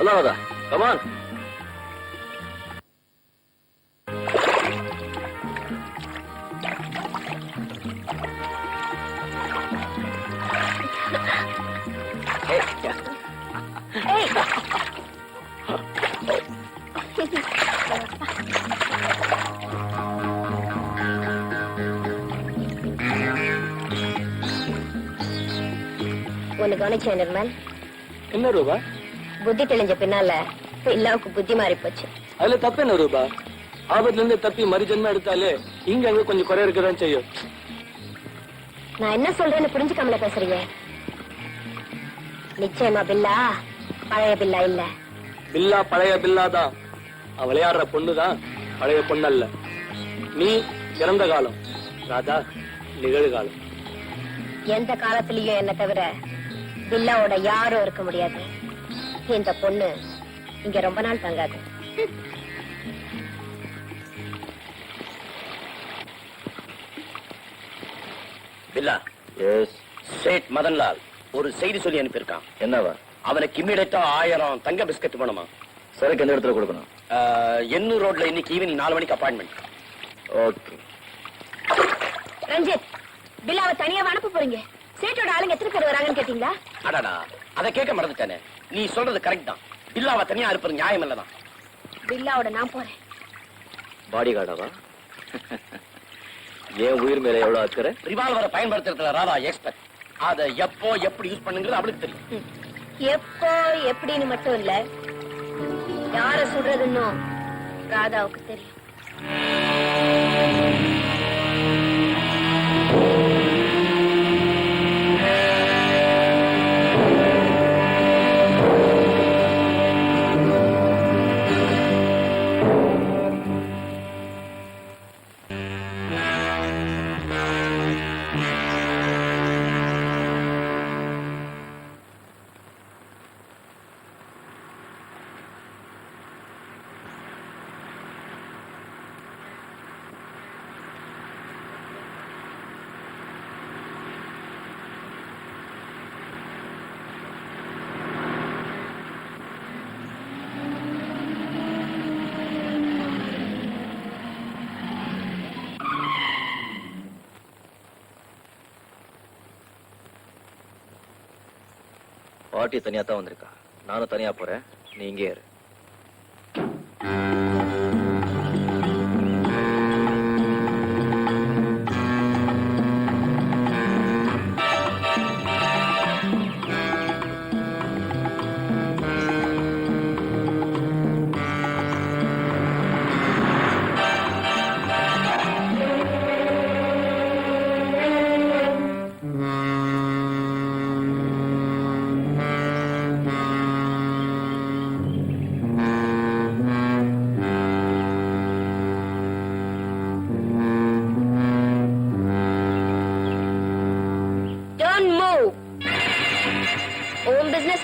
சொல்லாதா? Come on. ஒன்னு கவனிச்சேன் நிர்மல். என்ன ரூபா? புத்தி தெளிஞ்ச பின்னால பில்லாவுக்கு புத்தி மாறி போச்சு. அதுல தப்பு என்ன ரூபா? ஆபத்துல இருந்து தப்பி மறுஜன்மா எடுத்தாலே இங்க அங்க கொஞ்சம் குறை இருக்கதான் செய்யும். நான் என்ன சொல்றேன்னு புரிஞ்சுக்காமல பேசுறீங்க. நிச்சயமா பில்லா பழைய பில்லா இல்ல. பில்லா பழைய பில்லாதான். அவன் விளையாடுற பொண்ணுதான் பழைய பொண்ணு அல்ல. நீ இறந்த காலம், ராதா நிகழ்காலம். எந்த காலத்திலயும் என்ன தவிர பில்லாவோட யாரும் இருக்க முடியாது. இந்த பொண்ணு இங்க ரொம்ப நாள் தங்காது. பில்லா, எஸ், சேட் மதன்லால் ஒரு செய்தி சொல்லி அனுப்பியிருக்கான். என்னவா? அவனுக்கு இம்மிடியட்டா 1000 தங்க பிஸ்கட் வேணுமா? சரக்கு எந்த இடத்துல கொடுக்கணும்? எண்ணூர் ரோட்ல இன்னைக்கு ஈவினிங் 4 மணிக்கு அப்பாயின்மெண்ட். ஓகே. ரஞ்சித், பில்லாவை தனியா அனுப்ப போறீங்க. சேட்டோட ஆளுங்க எத்தனை பேர் வராங்கன்னு கேட்டீங்களா? அடாடா, அதை கேட்க மறந்துட்டானே. நீ சொல்றது கரெக்ட் தான். பில்லாவை தனியா அனுப்புறது நியாயம் இல்லதான். பில்லாவோட நான் போறேன். பாடி கார்டாவா? ஏன் உயிர் மேல எவ்வளவு அக்கறை? ரிவால்வரை பயன்படுத்துறதுல ராதா எக்ஸ்பர்ட். அதை எப்போ எப்படி யூஸ் பண்ணுங்கிறது அவளுக்கு தெரியும். எப்போ எப்படின்னு மட்டும் இல்ல, யார சுடுறதுன்னு ராதாவுக்கு தெரியும். பாட்டி தனியா தான் வந்திருக்கா. நானும் தனியா போறேன். நீ இங்கே இரு.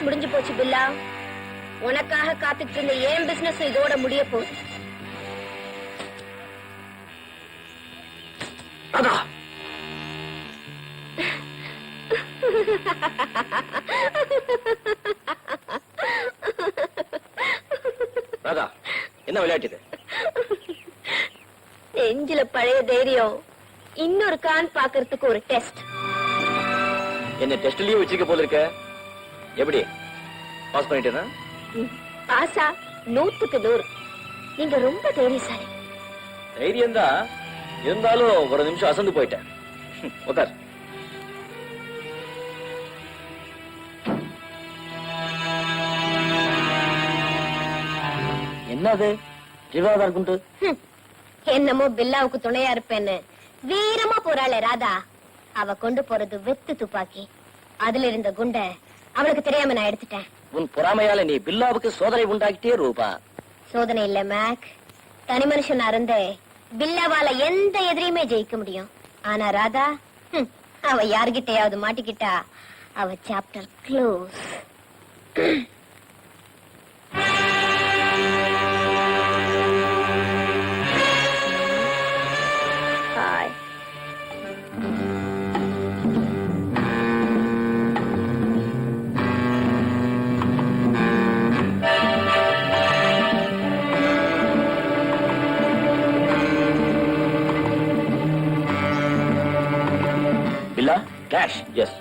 முடிஞ்சு போச்சு பில்லா. உனக்காக காத்துட்டு இருந்த ஏன் பிசினஸ் இதோட முடிய போகுது. ராதா, என்ன விளையாட்டு? நெஞ்சில பழைய தைரியம் இன்னொரு கான் பாக்குறதுக்கு ஒரு டெஸ்ட். என்ன டெஸ்ட்லயே வச்சிருக்க போல இருக்க. எப்படி பாஸ் பண்ணிட்டேனா? பாஸா? 100க்கு 100. நீங்க ரொம்ப தைரியசாலி. தைரியம் தான், இருந்தாலும் ஒரு நிமிஷம் அசந்து போயிட்டேன். உட்கார். என்னது ஜீவாதா இருக்குண்டு? என்னமோ பில்லாவுக்கு துணையா இருப்பேன்னு வீரமா போறாளே ராதா, அவ கொண்டு போறது வெத்து துப்பாக்கி. அதுல இருந்த குண்டை அவளுக்கு தெரியாம நான் எடுத்துட்டேன். உன் பொறாமையால நீ பில்லாவுக்கு சோதனை உண்டாக்கிட்டே ரூபா. சோதனை இல்ல மேக், தனி மனுஷனா இருந்தே பில்லாவால எந்த எதிரியுமே ஜெயிக்க முடியும். ஆனா ராதா, அவ யாருகிட்டயாவது மாட்டிக்கிட்டா அவ chapter close. Bye. Cash. Yes.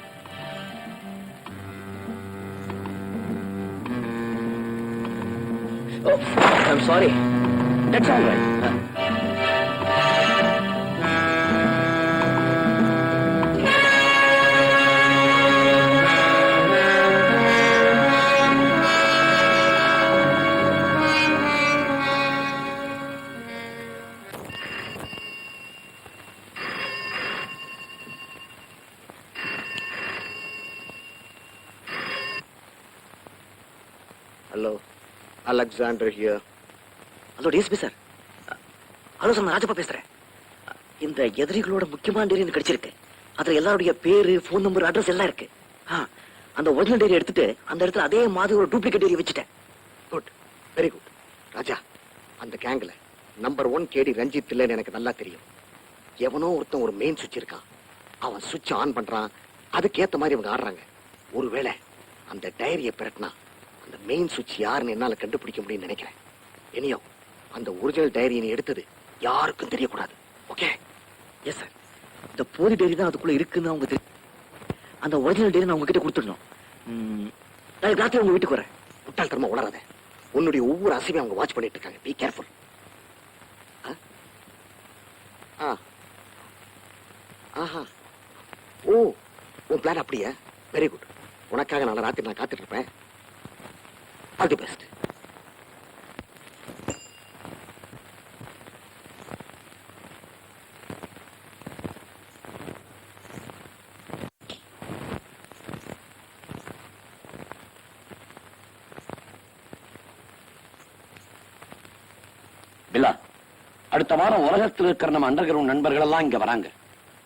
Oh, I'm sorry. That's all right. Hello, Alexander here. Hello DSP sir. Hello sir, நான் ராஜப்பா பேசுறேன். இந்த எதிரிகளோட முக்கியமான டேரி எனக்கு கிடைச்சிருக்கு. அதுல எல்லாருடைய பேரு, போன் நம்பர், அட்ரஸ் எல்லாம் இருக்கு. அந்த ஒரிஜினல் டேரி எடுத்துட்டு அந்த இடத்துல அதே மாதிரி ஒரு டூப்ளிகேட் டேரி வச்சுட்டேன். Good, very good. ராஜா, அந்த கேங்ல நம்பர் 1 கேடி ரஞ்சித் இல்லைன்னு எனக்கு நல்லா தெரியும். எவனோ ஒருத்தன் ஒரு மெயின் சுவிட்ச் இருக்கான். அவன் சுவிட்ச் ஆன் பண்றான். அதுக்கேத்த மாதிரி இவங்க ஆடுறாங்க. ஒருவேளை அந்த டைரியை பிரட்டினா அந்த மெயின் சுவிட்ச் யாருன்னு என்னால கண்டுபிடிக்க முடியும்னு நினைக்கிறேன். இனியோ அந்த ஒரிஜினல் டைரியை நீ எடுத்தது யாருக்கும் தெரியக்கூடாது. ஓகே? Yes sir. இந்த போலி டேரி தான் அதுக்குள்ள இருக்குன்னு அவங்க தெரியும். அந்த ஒரிஜினல் டேரி நான் உங்ககிட்ட கொடுத்துடணும். நாளைக்கு ராத்திரி உங்க வீட்டுக்கு வரேன். முட்டாள்தனமா உளராத. உன்னுடைய ஒவ்வொரு அசைவையும் அவங்க வாட்ச் பண்ணிட்டு இருக்காங்க. Be careful. ஆஹா, ஓ, உன் பிளான் அப்படியே. Very good. உனக்காக நாளை ராத்திரி நான் காத்துட்டு இருப்பேன். All the best. பில்லா, அடுத்த வாரம் உலகத்தில் இருக்கிற நம்ம அண்டர் கிரவுண்ட் நண்பர்கள் எல்லாம் இங்க வராங்க.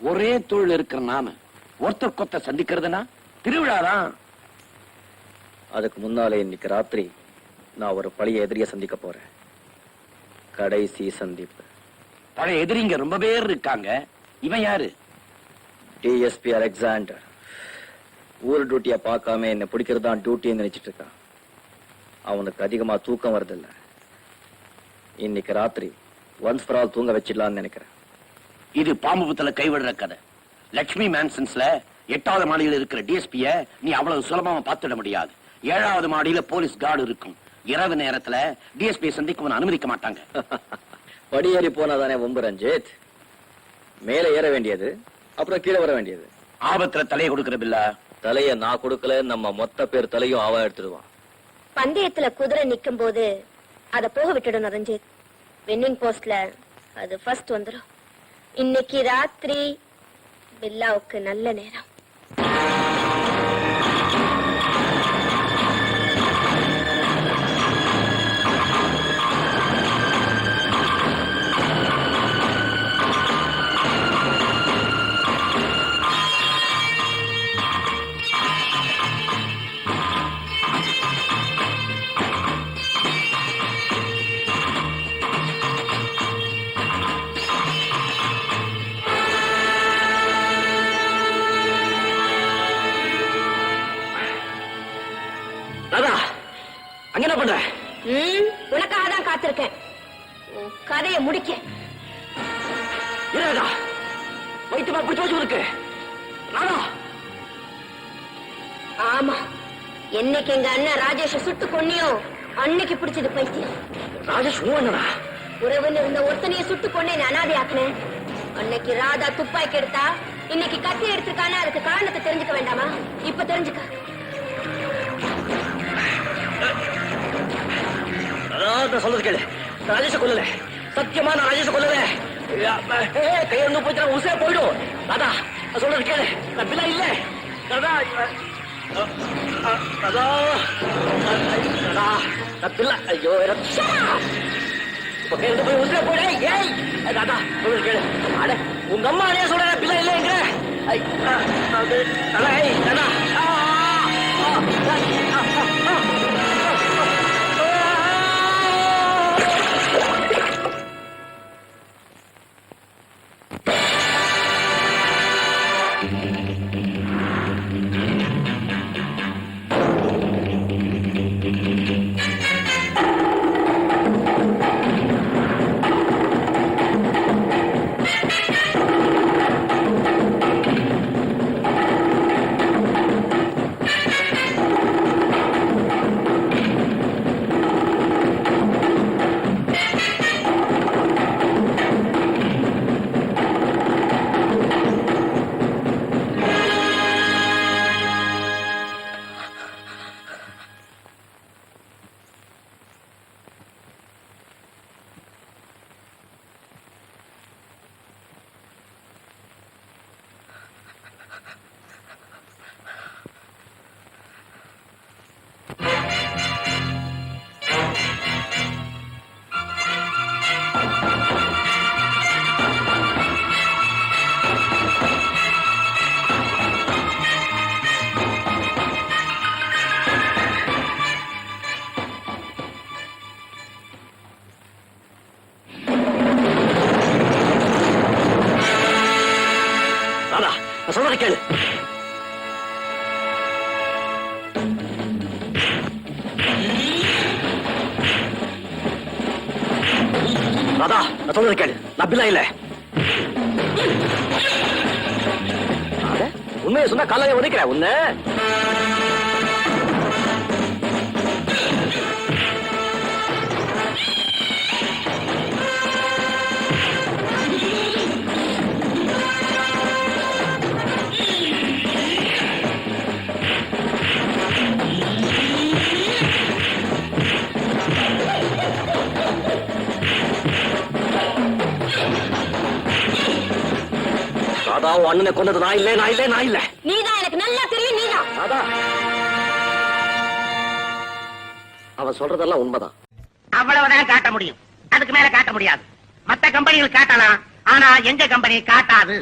ஒரே தொழில் இருக்கிற நாம ஒருத்தர் கொத்த சந்திக்கிறதுனா திருவிழாதான். அதுக்கு முன்னாலே இன்னைக்கு ராத்திரி நான் ஒரு பழைய எதிரியை சந்திக்க போறேன். கடைசி சந்திப்பு. பழைய எதிரிங்க ரொம்ப பேர் இருக்காங்க. இவன் யாரு? DSP Alexander. ஊர் டியூட்டியை பார்க்காம என்ன பிடிக்கிறதான் டியூட்டின்னு நினைச்சிட்டு இருக்கான். அவனுக்கு அதிகமா தூக்கம் வருதில்ல. இன்னைக்கு ராத்திரி ஒன்ஸ் ஃபார் ஆல் தூங்க வச்சிடலான்னு நினைக்கிறேன். இது பாம்புபுத்துல கைவிடுற கதை. லட்சுமி மேன்சன்ஸ்ல 8வது மாடியில் இருக்கிற டிஎஸ்பிய நீ அவ்வளவு சுலபமா பார்த்துட முடியாது. 7வது மாடியில போலீஸ் கார்டு இருக்கும். இரவு நேரத்துல டிஎஸ்பி சந்திக்க அனுமதிக்க மாட்டாங்க. படியேறி போனாதானே வம்பு ரஞ்சித். மேல ஏற வேண்டியது, அப்புறம் கீழே வர வேண்டியது. ஆபத்துல தலையை கொடுக்கிற பில்லா. தலைய நான் கொடுக்கல, நம்ம மொத்த பேர் தலையும் அவன் எடுத்துடுவான். பந்தயத்துல குதிரை நிக்கும் போது அத போக விட்டுடணும் ரஞ்சித். வின்னிங் போஸ்ட்ல அது ஃபர்ஸ்ட் வந்துடும். இன்னைக்கு ராத்திரி பில்லாவுக்கு நல்ல நேரம். அங்க என்ன பண்ற? உனக்காக தான் காத்திருக்கேன். கதையை முடிக்க. இருடா, வைத்தியமா பிடிச்சு வச்சு இருக்கு. ராதா. ஆமா, என்னைக்கு எங்க அண்ணன் ராஜேஷ சுட்டு கொன்னியோ அன்னைக்கு பிடிச்சது பைத்தியம். ராஜேஷ் என்னடா? உறவுன்னு இருந்த ஒருத்தனைய சுட்டு கொண்டே அனாதை ஆக்குனேன். அன்னைக்கு ராதா துப்பாக்கி எடுத்தா, இன்னைக்கு கத்தி எடுத்திருக்கானே. அதுக்கு காரணத்தை தெரிஞ்சுக்க வேண்டாமா? இப்ப தெரிஞ்சுக்க. சொல்றது கேளு. ராஜேஷ கொல்லல. சத்தியமா நான் ராஜேஷ கொல்லல. கையொண்டு போச்சு உசே போயிடும். தாதா சொல்றது கேளு. நான் பிள்ளை இல்ல. தாதா தாதா தாதா நான் பிள்ளை. ஐயோ இப்ப கையொண்டு போய் உசே போயிடு. ஏய் தாதா சொல்றது கேளு. அட உங்க அம்மா அடைய சொல்ற பிள்ளை இல்லைங்கிற. தாதா ஏய் தாதா நான் சொல்றதை கேளு. ராதா, நான் சொல்றதை கேளு. நான் பில்லா இல்ல. உண்மையை சொன்னா காலையை உதைக்கிறேன் உன்ன. ராதா, உன் அண்ணனை கொண்டது நான் இல்லை, நான் இல்லை, நான் இல்லை. நீதான், எனக்கு நல்லா தெரியும், நீதான். ராதா, அவன் சொல்றதெல்லாம் உண்மைதான். அவ்வளவுதான் காட்ட முடியும், அதுக்கு மேல காட்ட முடியாது. மத்த கம்பெனிகள் காட்டலாம், ஆனா எங்க கம்பெனி காட்டாது.